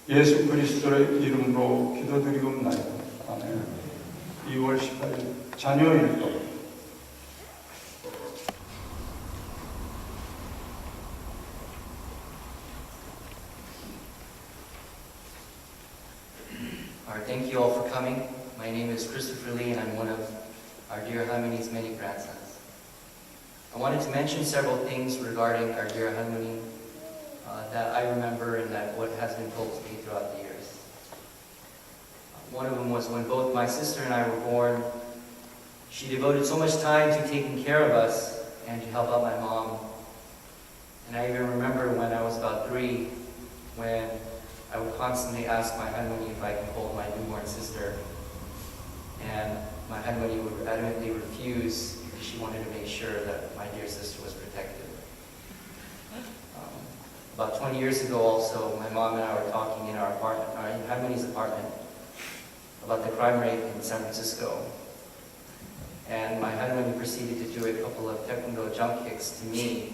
예수 그리스도의 이름으로 기도드리옵나이다. 아멘. 2월 18일 자녀일도 Thank you all for coming. My name is Christopher Lee and I'm one of our dear Harmony's many grandsons. I wanted to mention several things regarding our dear Harmony that I remember and that what has been told to me throughout the years. One of them was when both my sister and I were born, she devoted so much time to taking care of us and to help out my mom. And I even remember when I was about 3, when I would constantly ask my Harmony if I could hold my newborn sister. And my Harmony would adamantly refuse because she wanted to make sure that my dear sister was protected. About 20 years ago also, my mom and I were talking in our apartment, in Harmony's apartment, about the crime rate in San Francisco. And my Harmony proceeded to do a couple of technical jump kicks to me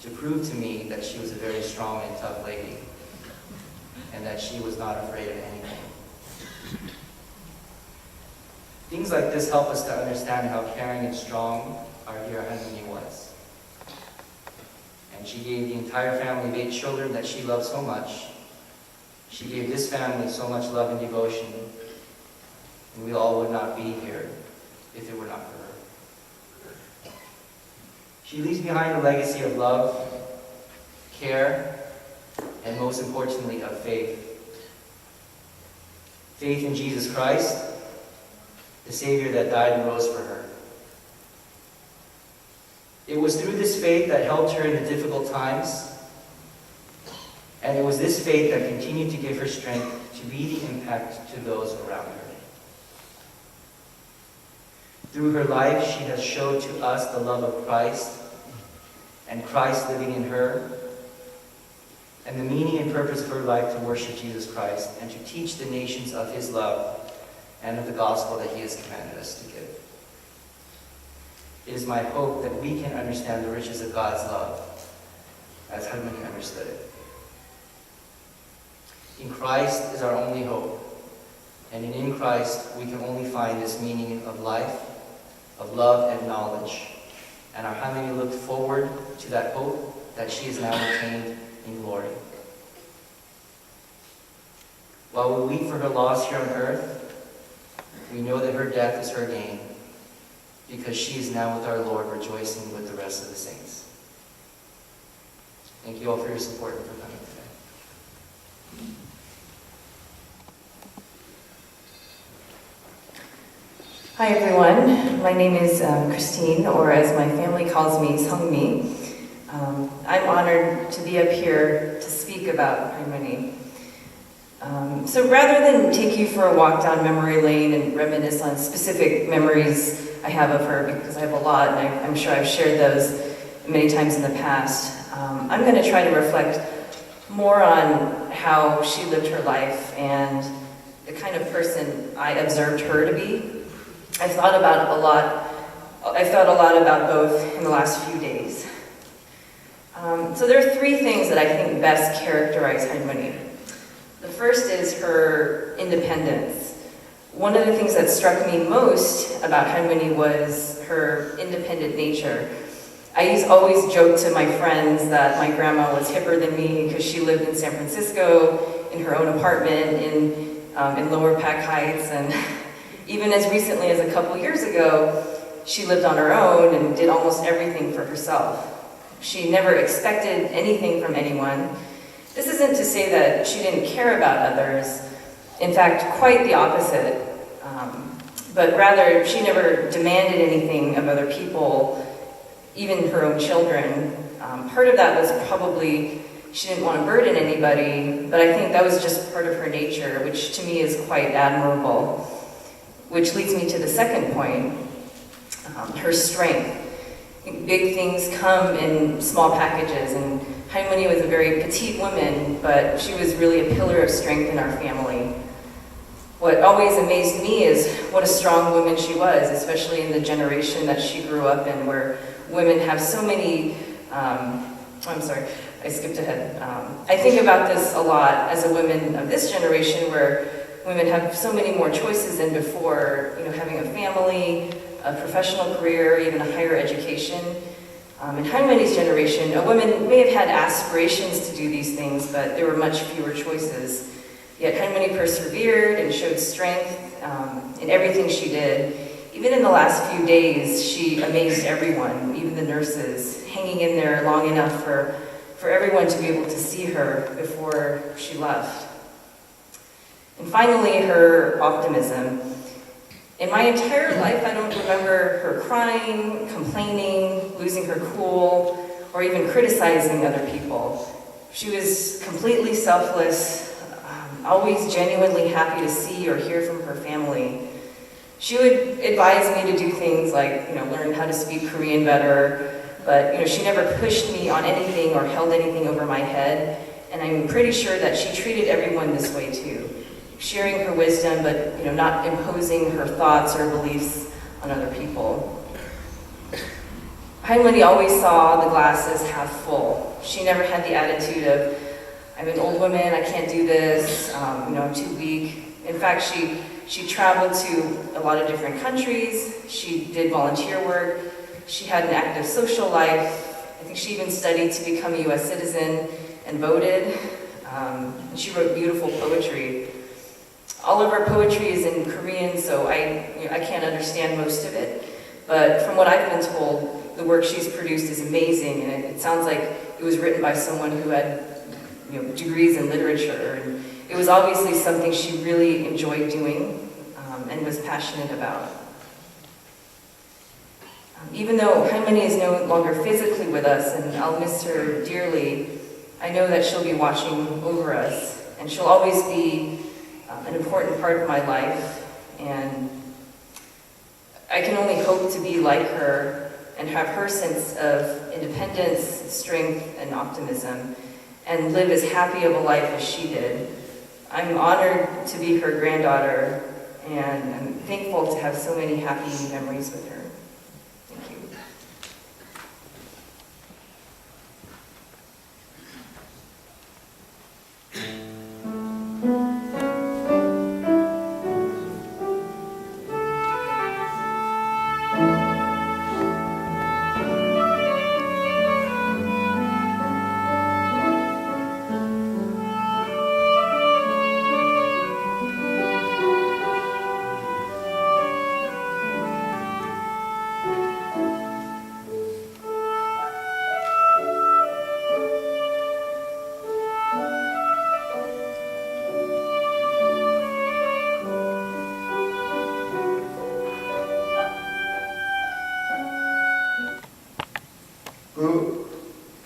to prove to me that she was a very strong and tough lady and that she was not afraid of anything. Things like this help us to understand how caring and strong our dear Harmony was. And she gave the entire family of 8 children that she loved so much She gave this family so much love and devotion, and we all would not be here if it were not for her. She leaves behind a legacy of love, care, and most importantly, of faith. Faith in Jesus Christ, the Savior that died and rose for her. It was through this faith that helped her in the difficult times, and it was this faith that continued to give her strength to be the impact to those around her. Through her life, she has showed to us the love of Christ, and Christ living in her, and the meaning and purpose of her life to worship Jesus Christ and to teach the nations of his love and of the gospel that he has commanded us to give. It is my hope that we can understand the riches of God's love as Harmony understood it. In Christ is our only hope, and in Christ we can only find this meaning of life, of love and knowledge. And our Harmony looked forward to that hope that she has now attained in glory. While we weep for her loss here on earth, we know that her death is her gain, because she is now with our Lord, rejoicing with the rest of the saints. Thank you all for your support and for coming today. Hi everyone, my name is Christine, or as my family calls me, Seongmi. I'm honored to be up here to speak about Harmony. So rather than take you for a walk down memory lane and reminisce on specific memories I have of her, because I have a lot and I'm sure I've shared those many times in the past, I'm going to try to reflect more on how she lived her life and the kind of person I observed her to be. I've thought a lot about both in the last few days. So there are three things that I think best characterize Harmony. The first is her independence. One of the things that struck me most about Harmony was her independent nature. I always joke to my friends that my grandma was hipper than me because she lived in San Francisco in her own apartment in Lower Pack Heights, and even as recently as a couple years ago, she lived on her own and did almost everything for herself. She never expected anything from anyone. This isn't to say that she didn't care about others. In fact, quite the opposite. But rather, she never demanded anything of other people, even her own children. Part of that was probably she didn't want to burden anybody, but I think that was just part of her nature, which to me is quite admirable. Which leads me to the second point, her strength. Big things come in small packages, and Harmony was a very petite woman, but she was really a pillar of strength in our family. What always amazed me is what a strong woman she was, especially in the generation that she grew up in, where women have so many, I'm sorry, I skipped ahead. I think about this a lot as a woman of this generation, where women have so many more choices than before, having a family, a professional career, even a higher education. In Harmony's generation, a woman may have had aspirations to do these things, but there were much fewer choices. Yet Harmony persevered and showed strength in everything she did. Even in the last few days, she amazed everyone, even the nurses, hanging in there long enough for everyone to be able to see her before she left. And finally, her optimism. In my entire life, I don't remember her crying, complaining, losing her cool, or even criticizing other people. She was completely selfless, always genuinely happy to see or hear from her family. She would advise me to do things like, learn how to speak Korean better, but she never pushed me on anything or held anything over my head, and I'm pretty sure that she treated everyone this way too. Sharing her wisdom, but not imposing her thoughts or beliefs on other people. Harmony always saw the glass as half full. She never had the attitude of, I'm an old woman, I can't do this, I'm too weak. In fact, she traveled to a lot of different countries. She did volunteer work. She had an active social life. I think she even studied to become a U.S. citizen and voted. And she wrote beautiful poetry. All of her poetry is in Korean, so I can't understand most of it. But from what I've been told, the work she's produced is amazing, and it sounds like it was written by someone who had degrees in literature. And it was obviously something she really enjoyed doing and was passionate about. Even though Halmoni is no longer physically with us, and I'll miss her dearly, I know that she'll be watching over us, and she'll always be an important part of my life, and I can only hope to be like her and have her sense of independence, strength, and optimism, and live as happy of a life as she did. I'm honored to be her granddaughter, and I'm thankful to have so many happy memories with her. Thank you.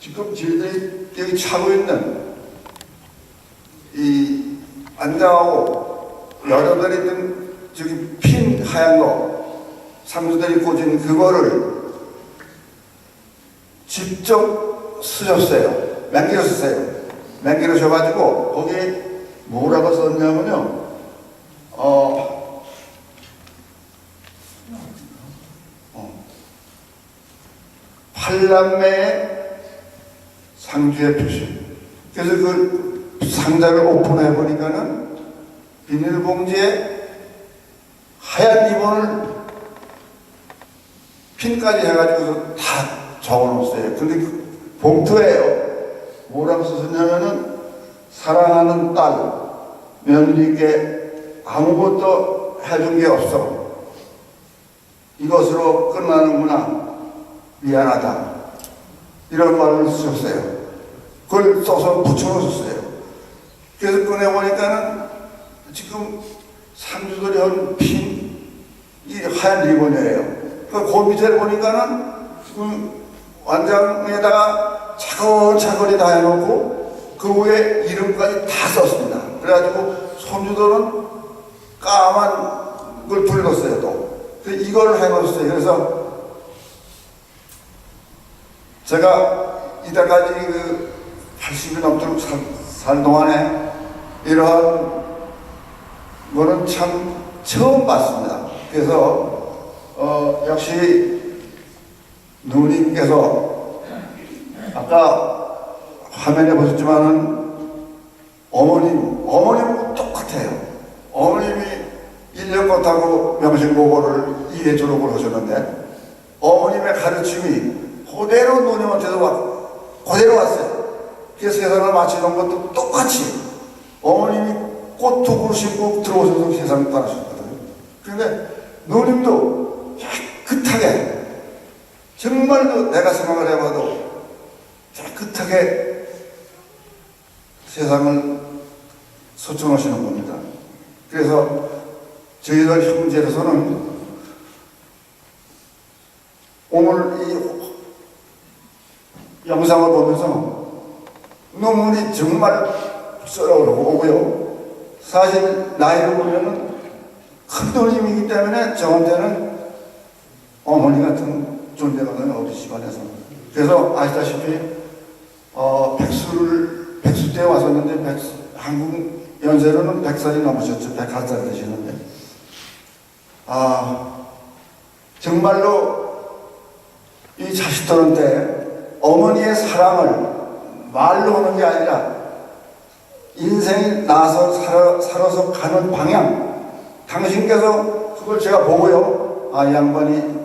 지금 저희들이 여기 차고 있는 이 안장하고 여자들이 있는 저기 핀 하얀 거 상주들이 꽂은 그거를 직접 쓰셨어요. 맹기로 쓰세요. 맹기로 써가지고 거기에 뭐라고 썼냐면요. 팔남매의 상주의 표시. 그래서 그 상자를 오픈해 보니까는 비닐봉지에 하얀 리본을 핀까지 해가지고 다 적어놓았어요. 근데 그 봉투에요. 뭐라고 썼냐면은 사랑하는 딸, 며느리께 아무것도 해준 게 없어. 이것으로 끝나는구나. 미안하다. 이런 말을 쓰셨어요. 그걸 써서 붙여놓으셨어요. 그래서 꺼내보니까는 지금 상주들이 한 핀, 이 하얀 리본이에요. 그 밑에 보니까는 완장에다가 차근차근히 다 해놓고 그 위에 이름까지 다 썼습니다. 그래가지고 손주들은 까만 걸 불렀어요, 또. 그래서 이걸 해놓았어요. 그래서 제가 이때까지 그 80이 넘도록 살 동안에 이러한 거는 참 처음 봤습니다. 그래서 역시 누님께서 아까 화면에 보셨지만은 어머님하고 똑같아요. 어머님이 1년 못하고 명심고고를 2회 졸업을 하셨는데 어머님의 가르침이 그대로 누님한테도 그대로 왔어요. 그래서 세상을 마치는 것도 똑같이 어머님이 꽃 두 그루 심고 들어오셔서 세상을 따라셨거든요. 그런데 누님도 깨끗하게 정말로 내가 생각을 해봐도 깨끗하게 세상을 소청하시는 겁니다. 그래서 저희들 형제로서는 오늘 이 영상을 보면서 눈물이 정말 썰어오르고요. 사실 나이를 보면은 큰 누님이기 때문에 저한테는 어머니 같은 존재가 우리 집안에서. 그래서 아시다시피 백수 때 왔었는데 한국 연세로는 100살이 넘으셨죠. 101살 되시는데 정말로 이 자식들한테 어머니의 사랑을 말로 하는 게 아니라 인생이 나서 살아서 가는 방향, 당신께서 그걸 제가 보고요, 이 양반이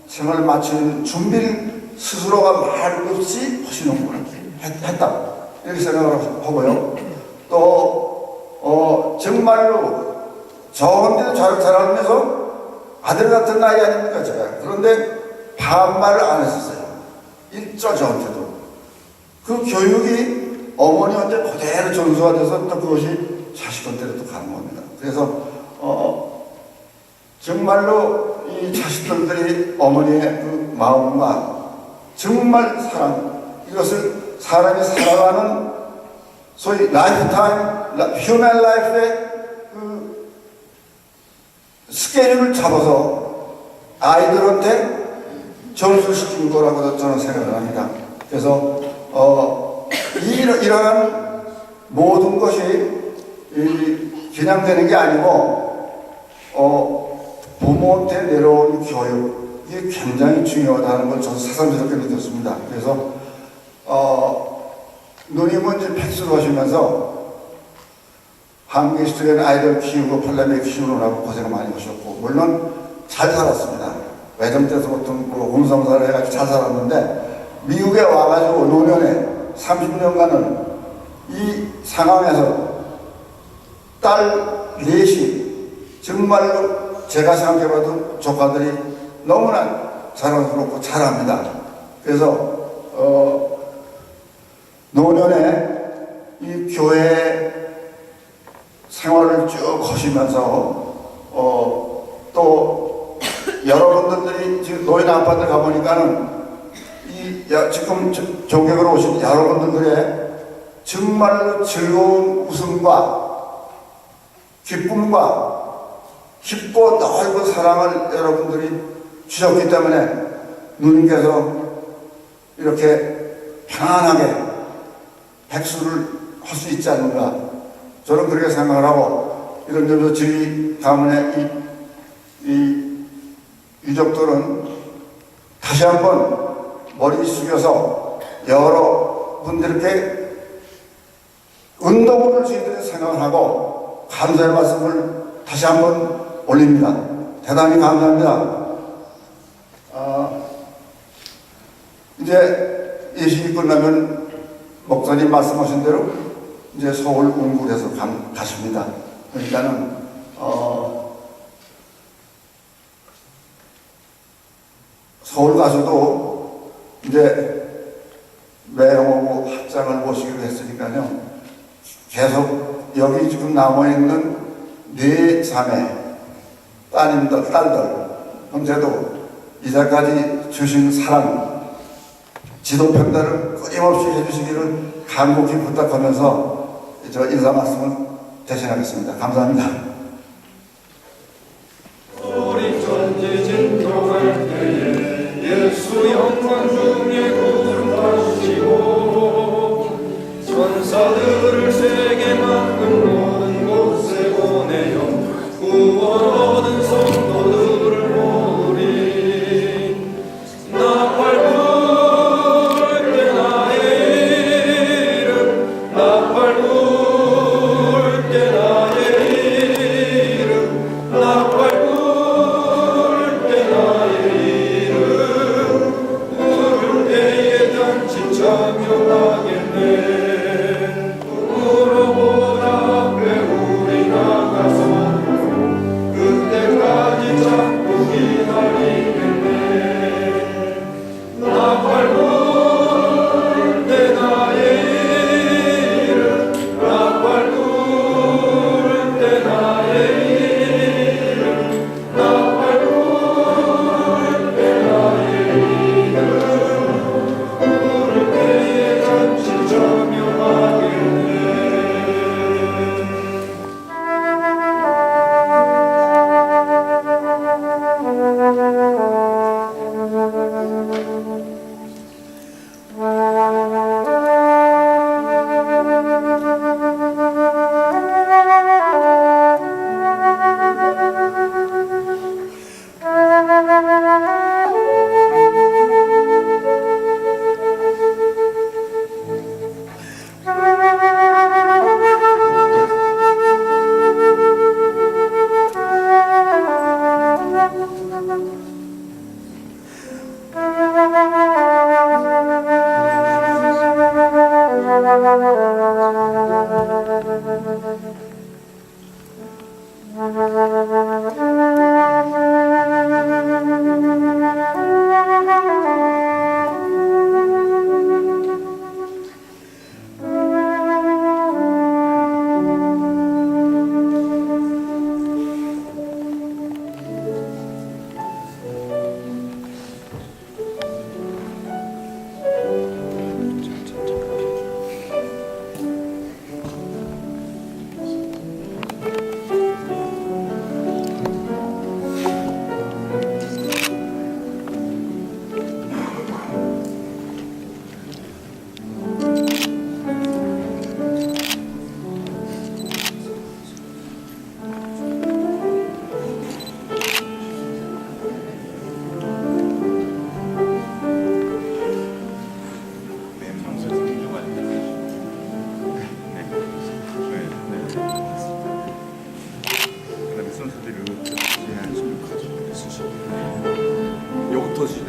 생활을 마치는 준비를 스스로가 말 없이 하시는구나 했다, 이렇게 생각을 하고요. 또 정말로 저 혼자도 잘 자라면서 아들 같은 나이 아닙니까 제가. 그런데 반말을 안 했었어요. 일절 저한테도. 그 교육이 어머니한테 그대로 전수가 돼서 또 그것이 자식한테도 또 가는 겁니다. 그래서 정말로 이 자식들이 어머니의 그 마음과 정말 사랑, 이것을 사람이 살아가는 소위 라이프타임, 휴먼 라이프의 그 스케줄을 잡아서 아이들한테 전수시킨 거라고 저는 생각을 합니다. 그래서 이러한 모든 것이 그냥 되는 게 아니고 부모한테 내려온 교육, 이게 굉장히 중요하다는 걸 저는 새삼스럽게 느꼈습니다. 그래서 누님은 이제 백수로 하시면서 한국에 있을 때는 아이들 키우고 팔남매 키우느라고 고생을 많이 하셨고, 물론 잘 살았습니다. 외정 때서부터 홈성사를 해가지고 잘 살았는데, 미국에 와가지고 노년에 30년간은 이 상황에서 딸 넷이 정말로 제가 생각해봐도 조카들이 너무나 자랑스럽고 잘합니다. 그래서 노년에 이 교회 생활을 쭉 거시면서 또 여러분들이 지금 노인 아파트 가보니까는 지금 조객으로 오신 여러분들의 정말로 즐거운 웃음과 기쁨과 깊고 넓은 사랑을 여러분들이 주셨기 때문에 누님께서 이렇게 편안하게 백수를 할 수 있지 않는가, 저는 그렇게 생각을 하고, 이런 점에서 저희 가문의 이 유족들은 다시 한번 머리 숙여서 여러분들께 운동을 저희들이 생각을 하고 감사의 말씀을 다시 한번 올립니다. 대단히 감사합니다. 이제 예식이 끝나면 목사님 말씀하신 대로 이제 서울 웅굴에서 가십니다. 그러니까는 서울 가서도 이제 매형하고 합장을 모시기로 했으니까요. 계속 여기 지금 남아있는 네 자매, 딸들, 형제도 이제까지 주신 사랑, 지도 편달을 끊임없이 해주시기를 간곡히 부탁하면서 저 인사 말씀을 대신하겠습니다. 감사합니다. 우리 전지진 통할 때에 예수 영광 중에 구름 타시고 천사들을 세게 만든 모든 곳에 보내어 구원 얻은 성도들을 모으리. 나팔 불 때 나의 이름, 나팔 불 때 나의 이름, 나팔 불 때 나의 이름,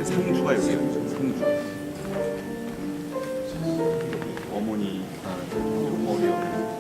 네, 상주가 여기 상주. 어머니, 어머니.